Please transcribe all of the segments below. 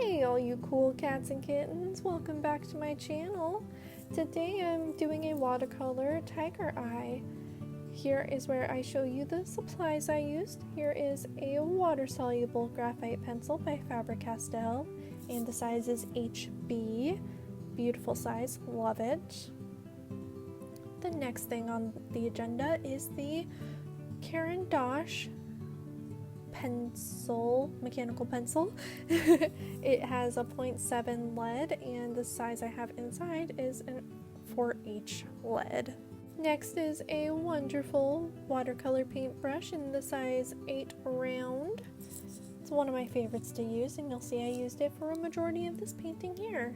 Hey all you cool cats and kittens, welcome back to my channel. Today I'm doing a watercolor tiger eye. Here is where I show you the supplies I used. Here is a water-soluble graphite pencil by Faber-Castell, and the size is HB. Beautiful size, love it. The next thing on the agenda is the Caran d'Ache pencil, mechanical pencil. It has a 0.7 lead, and the size I have inside is an 4H lead. Next is a wonderful watercolor paintbrush in the size 8 round. It's one of my favorites to use, and you'll see I used it for a majority of this painting here.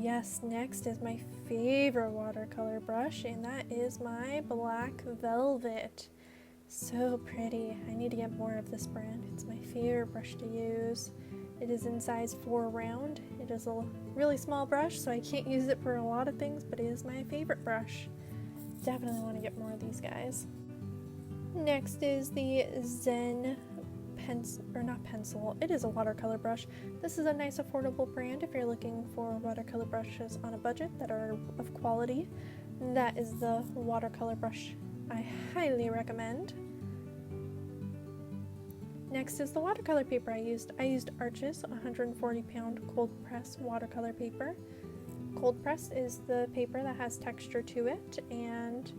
Yes, next is my favorite watercolor brush, and that is my Black Velvet. So pretty. I need to get more of this brand. It's my favorite brush to use. It is in size 4 round. It is a really small brush, so I can't use it for a lot of things, but it is my favorite brush. Definitely want to get more of these guys. Next is the Zen pencil, it is a watercolor brush. This is a nice affordable brand if you're looking for watercolor brushes on a budget that are of quality. That is the watercolor brush I highly recommend. Next is the watercolor paper I used. I used Arches 140-pound cold press watercolor paper. Cold press is the paper that has texture to it, and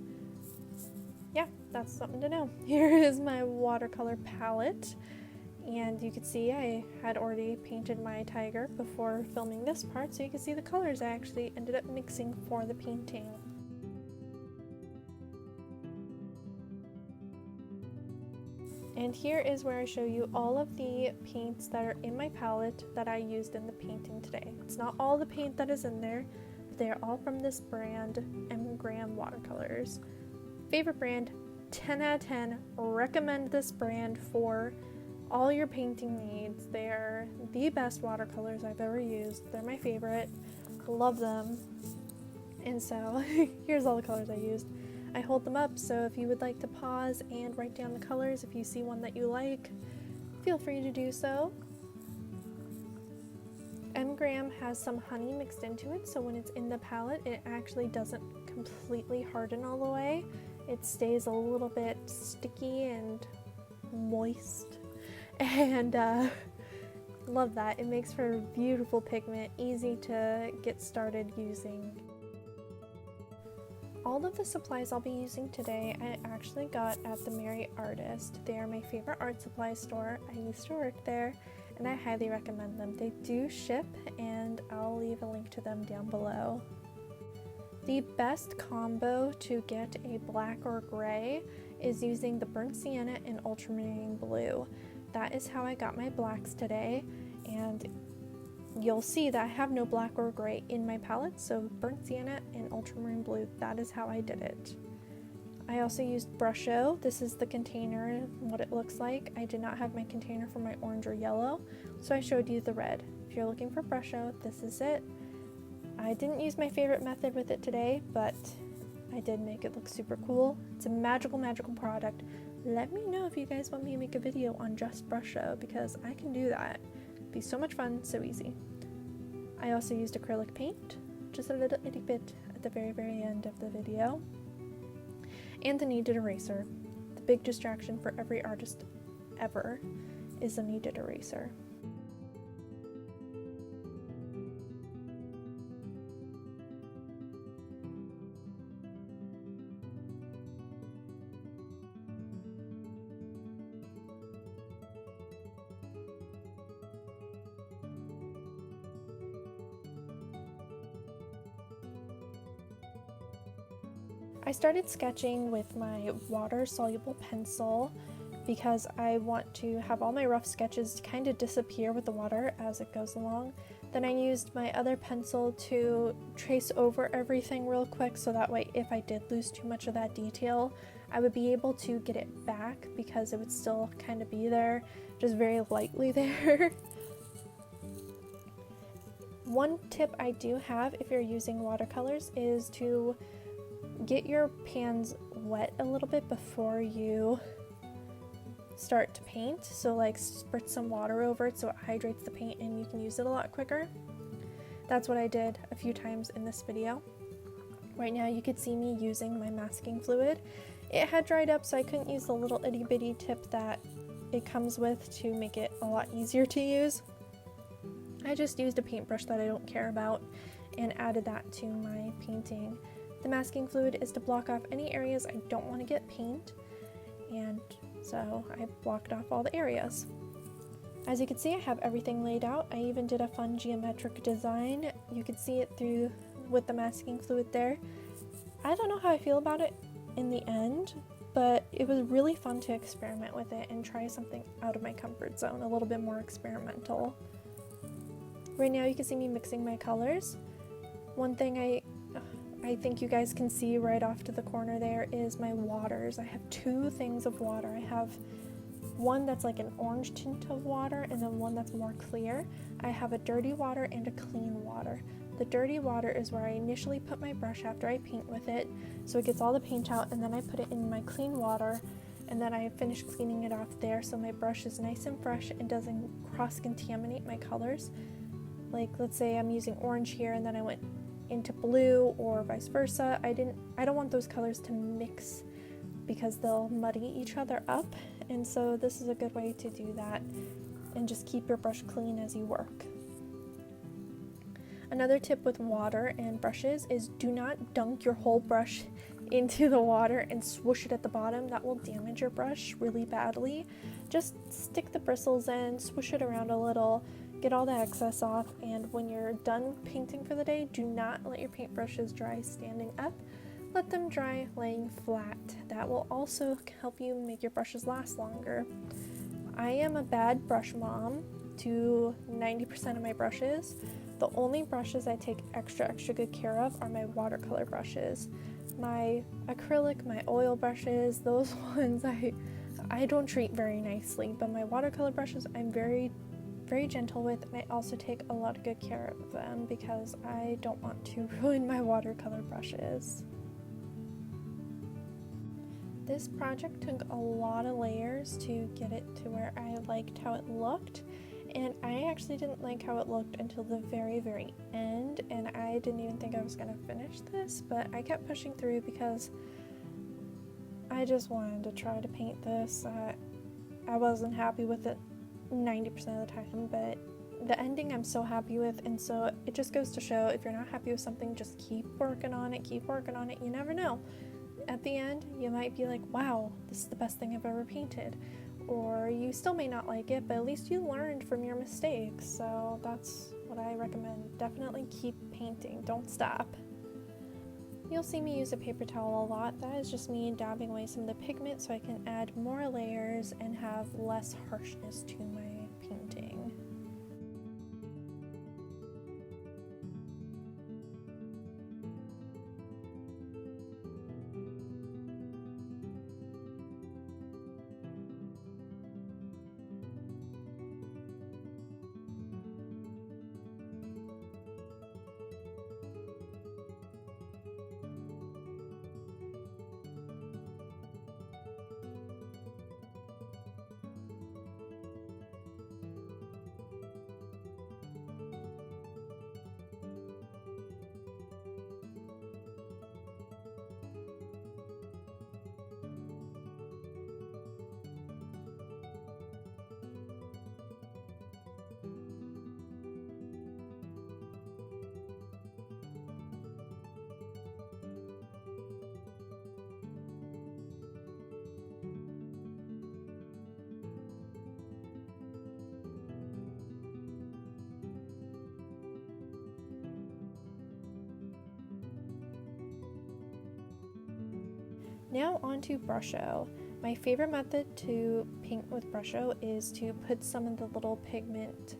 yeah, that's something to know. Here is my watercolor palette, and you can see I had already painted my tiger before filming this part, so you can see the colors I actually ended up mixing for the painting. And here is where I show you all of the paints that are in my palette that I used in the painting today. It's not all the paint that is in there, but they are all from this brand, M. Graham Watercolors. Favorite brand, 10 out of 10, recommend this brand for all your painting needs. They are the best watercolors I've ever used. They're my favorite, love them. And so here's all the colors I used. I hold them up, so if you would like to pause and write down the colors, if you see one that you like, feel free to do so. M. Graham has some honey mixed into it, so when it's in the palette, it actually doesn't completely harden all the way. It stays a little bit sticky and moist, and love that. It makes for a beautiful pigment, easy to get started using. All of the supplies I'll be using today I actually got at the Merry Artist. They are my favorite art supply store. I used to work there, and I highly recommend them. They do ship, and I'll leave a link to them down below. The best combo to get a black or gray is using the Burnt Sienna and Ultramarine Blue. That is how I got my blacks today, and you'll see that I have no black or gray in my palette, so Burnt Sienna and Ultramarine Blue, that is how I did it. I also used Brusho. This is the container, what it looks like. I did not have my container for my orange or yellow, so I showed you the red. If you're looking for Brusho, this is it. I didn't use my favorite method with it today, but I did make it look super cool. It's a magical product. Let me know if you guys want me to make a video on just Brusho, because I can do that. It'd be so much fun, so easy. I also used acrylic paint, just a little itty bit at the very end of the video. And the kneaded eraser. The big distraction for every artist ever is a kneaded eraser. I started sketching with my water-soluble pencil because I want to have all my rough sketches kind of disappear with the water as it goes along. Then I used my other pencil to trace over everything real quick, so that way if I did lose too much of that detail, I would be able to get it back because it would still kind of be there, just very lightly there. One tip I do have if you're using watercolors is to get your pans wet a little bit before you start to paint. So like spritz some water over it so it hydrates the paint and you can use it a lot quicker. That's what I did a few times in this video. Right now you could see me using my masking fluid. It had dried up, so I couldn't use the little itty bitty tip that it comes with to make it a lot easier to use. I just used a paintbrush that I don't care about and added that to my painting. The masking fluid is to block off any areas I don't want to get paint, and so I blocked off all the areas. As you can see, I have everything laid out. I even did a fun geometric design. You could see it through with the masking fluid there. I don't know how I feel about it in the end, but it was really fun to experiment with it and try something out of my comfort zone, a little bit more experimental. Right now you can see me mixing my colors. One thing I think you guys can see right off to the corner there is my waters. I have two things of water. I have one that's like an orange tint of water and then one that's more clear. I have a dirty water and a clean water. The dirty water is where I initially put my brush after I paint with it, so it gets all the paint out, and then I put it in my clean water, and then I finish cleaning it off there so my brush is nice and fresh and doesn't cross-contaminate my colors. Like, let's say I'm using orange here and then I went into blue or vice versa. I don't want those colors to mix because they'll muddy each other up, and so this is a good way to do that and just keep your brush clean as you work. Another tip with water and brushes is do not dunk your whole brush into the water and swoosh it at the bottom. That will damage your brush really badly. Just stick the bristles in, swoosh it around a little, get all the excess off, and when you're done painting for the day, do not let your paintbrushes dry standing up. Let them dry laying flat. That will also help you make your brushes last longer. I am a bad brush mom to 90% of my brushes. The only brushes I take extra good care of are my watercolor brushes. My acrylic, my oil brushes, those ones I don't treat very nicely, but my watercolor brushes I'm very gentle with, and I also take a lot of good care of them because I don't want to ruin my watercolor brushes. This project took a lot of layers to get it to where I liked how it looked. And I actually didn't like how it looked until the very end, and I didn't even think I was going to finish this, but I kept pushing through because I just wanted to try to paint this. I wasn't happy with it 90% of the time, but the ending I'm so happy with, and so it just goes to show if you're not happy with something, just keep working on it, you never know. At the end, you might be like, wow, this is the best thing I've ever painted. Or you still may not like it, but at least you learned from your mistakes. So that's what I recommend. Definitely keep painting. Don't stop. You'll see me use a paper towel a lot. That is just me dabbing away some of the pigment so I can add more layers and have less harshness to my painting. Now on to Brusho. My favorite method to paint with Brusho is to put some of the little pigment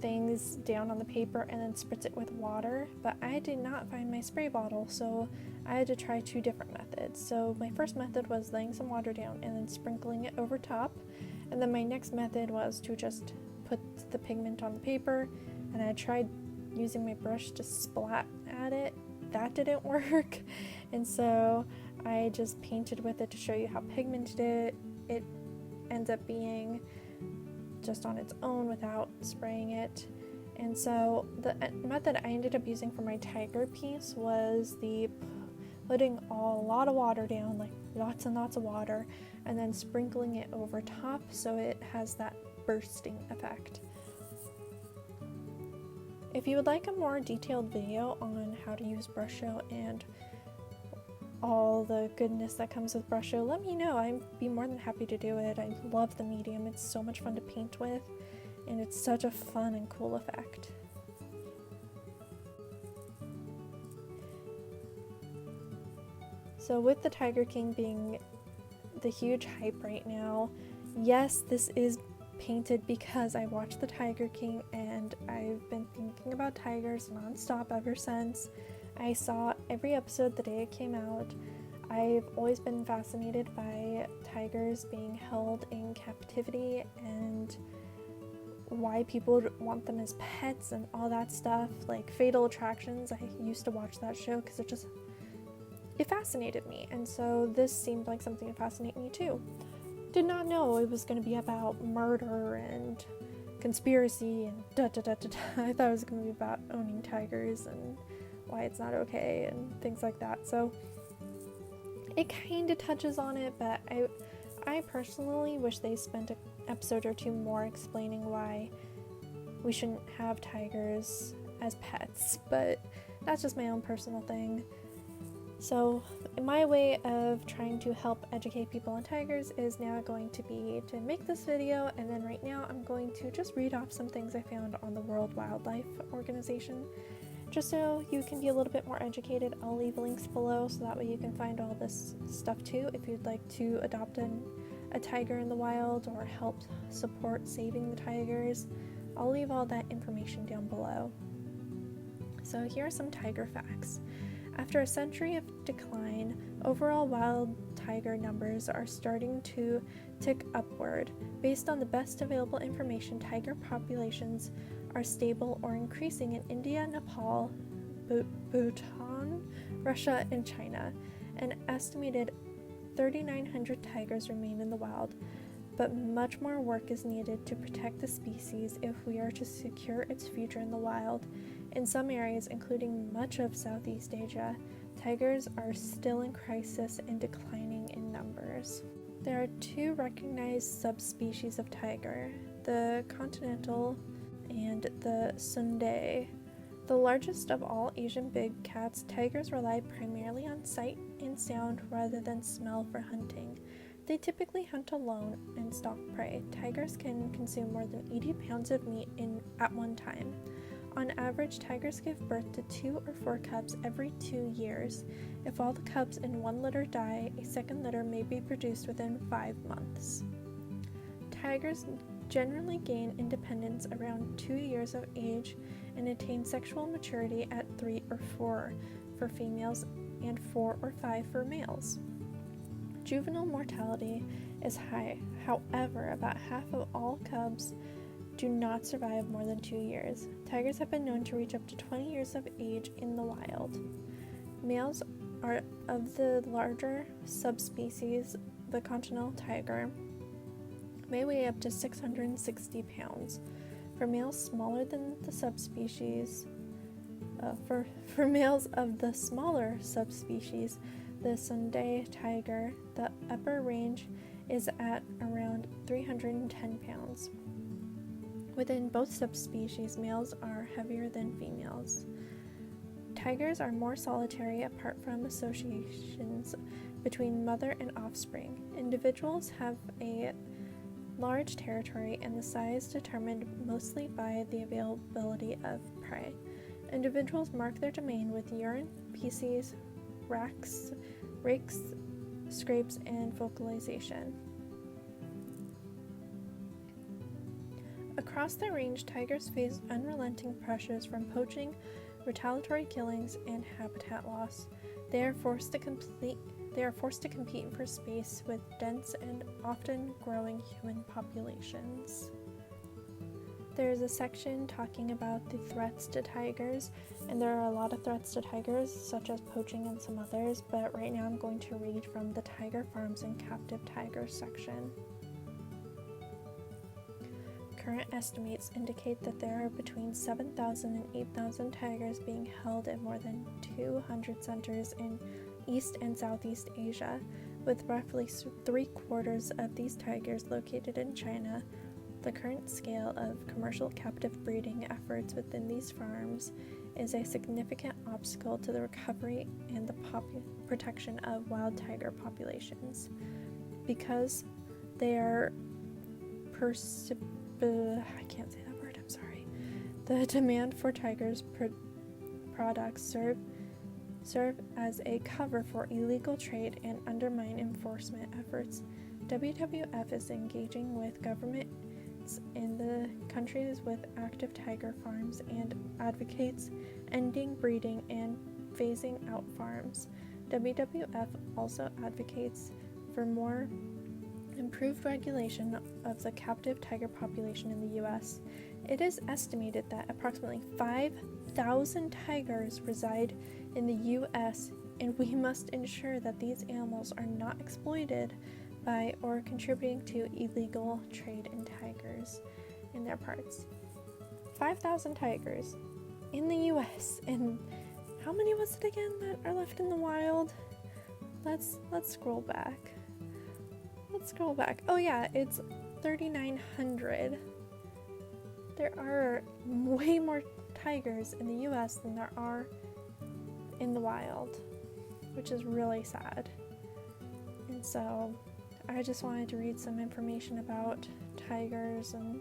things down on the paper and then spritz it with water, but I did not find my spray bottle, so I had to try two different methods. So my first method was laying some water down and then sprinkling it over top, and then my next method was to just put the pigment on the paper, and I tried using my brush to splat at it, that didn't work. And so I just painted with it to show you how pigmented it ends up being just on its own without spraying it. And so the method I ended up using for my tiger piece was putting a lot of water down, like lots and lots of water, and then sprinkling it over top so it has that bursting effect. If you would like a more detailed video on how to use Brusho and all the goodness that comes with Brusho, let me know. I'd be more than happy to do it. I love the medium. It's so much fun to paint with, and it's such a fun and cool effect. So with the Tiger King being the huge hype right now, yes, this is painted because I watched the Tiger King and I've been thinking about tigers nonstop ever since. I saw every episode the day it came out. I've always been fascinated by tigers being held in captivity and why people want them as pets and all that stuff, like Fatal Attractions. I used to watch that show because it fascinated me, and so this seemed like something to fascinate me too. Did not know it was going to be about murder and conspiracy and I thought it was going to be about owning tigers and why it's not okay and things like that. So it kind of touches on it, but I personally wish they spent an episode or two more explaining why we shouldn't have tigers as pets, but that's just my own personal thing. So my way of trying to help educate people on tigers is now going to be to make this video, and then right now I'm going to just read off some things I found on the World Wildlife Organization, just so you can be a little bit more educated. I'll leave links below so that way you can find all this stuff too if you'd like to adopt a tiger in the wild or help support saving the tigers. I'll leave all that information down below. So here are some tiger facts. After a century of decline, overall wild tiger numbers are starting to tick upward. Based on the best available information, tiger populations are stable or increasing in India, Nepal, Bhutan, Russia, and China. An estimated 3,900 tigers remain in the wild, but much more work is needed to protect the species if we are to secure its future in the wild. In some areas, including much of Southeast Asia, tigers are still in crisis and declining in numbers. There are two recognized subspecies of tiger, the continental and the Sundai. The largest of all Asian big cats, tigers rely primarily on sight and sound rather than smell for hunting. They typically hunt alone and stalk prey. Tigers can consume more than 80 pounds of meat at one time. On average, tigers give birth to 2 or 4 cubs every 2 years. If all the cubs in one litter die, a second litter may be produced within 5 months. Tigers generally gain independence around 2 years of age and attain sexual maturity at 3 or 4 for females and 4 or 5 for males. Juvenile mortality is high. However, about half of all cubs do not survive more than 2 years. Tigers have been known to reach up to 20 years of age in the wild. Males are of the larger subspecies, the continental tiger, may weigh up to 660 pounds. For males smaller than the subspecies, for males of the smaller subspecies, the Sundai tiger, the upper range is at around 310 pounds. Within both subspecies, males are heavier than females. Tigers are more solitary apart from associations between mother and offspring. Individuals have a large territory and the size determined mostly by the availability of prey. Individuals mark their domain with urine, feces, rakes, scrapes, and vocalization. Across the range, tigers face unrelenting pressures from poaching, retaliatory killings, and habitat loss. They are forced to compete for space with dense and often growing human populations. There's a section talking about the threats to tigers, and there are a lot of threats to tigers, such as poaching and some others, but right now I'm going to read from the Tiger Farms and Captive Tigers section. Current estimates indicate that there are between 7,000 and 8,000 tigers being held at more than 200 centers in East and Southeast Asia, with roughly 3/4 of these tigers located in China. The current scale of commercial captive breeding efforts within these farms is a significant obstacle to the recovery and the protection of wild tiger populations. Because they are I can't say that word, I'm sorry. The demand for tigers products serve as a cover for illegal trade and undermine enforcement efforts. WWF is engaging with governments in the countries with active tiger farms and advocates ending breeding and phasing out farms. WWF also advocates for more improved regulation of the captive tiger population in the U.S. It is estimated that approximately 5,000 tigers reside in the U.S., and we must ensure that these animals are not exploited by or contributing to illegal trade in tigers and their parts. 5,000 tigers in the U.S. and how many was it again that are left in the wild? Let's scroll back. Oh yeah, it's 3,900. There are way more tigers in the U.S. than there are in the wild, which is really sad. And so I just wanted to read some information about tigers and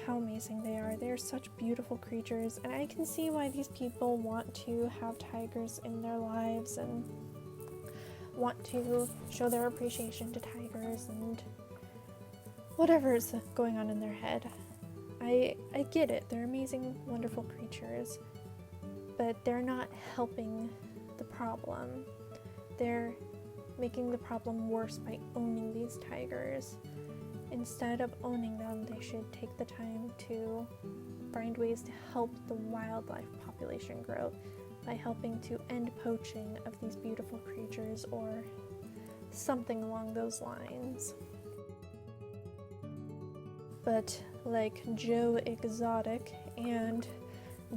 how amazing they are. They are such beautiful creatures, and I can see why these people want to have tigers in their lives and want to show their appreciation to tigers and whatever is going on in their head. I get it. They're amazing, wonderful creatures, but they're not helping the problem. They're making the problem worse by owning these tigers. Instead of owning them, they should take the time to find ways to help the wildlife population grow by helping to end poaching of these beautiful creatures or something along those lines. But like Joe Exotic and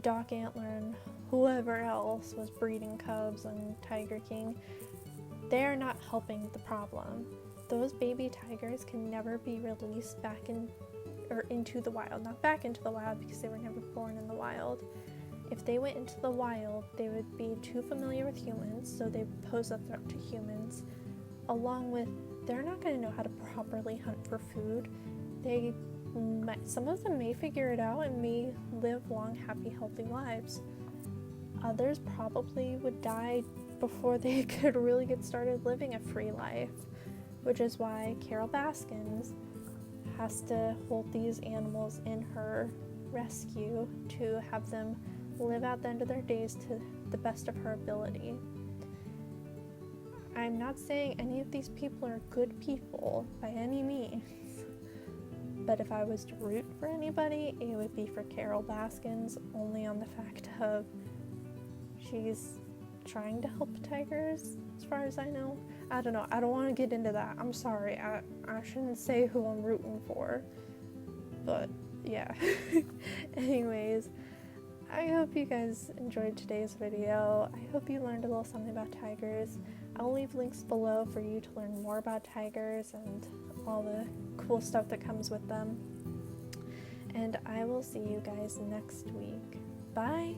Doc Antler and whoever else was breeding cubs and Tiger King, they're not helping the problem. Those baby tigers can never be released back into the wild. Not back into the wild because they were never born in the wild. If they went into the wild, they would be too familiar with humans, so they would pose a threat to humans. Along with, they're not going to know how to properly hunt for food. Some of them may figure it out and may live long, happy, healthy lives. Others probably would die before they could really get started living a free life, which is why Carol Baskins has to hold these animals in her rescue to have them live out the end of their days to the best of her ability. I'm not saying any of these people are good people by any means, but if I was to root for anybody, it would be for Carol Baskins, only on the fact of she's trying to help tigers, as far as I know. I don't know. I don't want to get into that. I'm sorry. I shouldn't say who I'm rooting for. But, yeah. Anyways, I hope you guys enjoyed today's video. I hope you learned a little something about tigers. I'll leave links below for you to learn more about tigers and all the cool stuff that comes with them. And I will see you guys next week. Bye!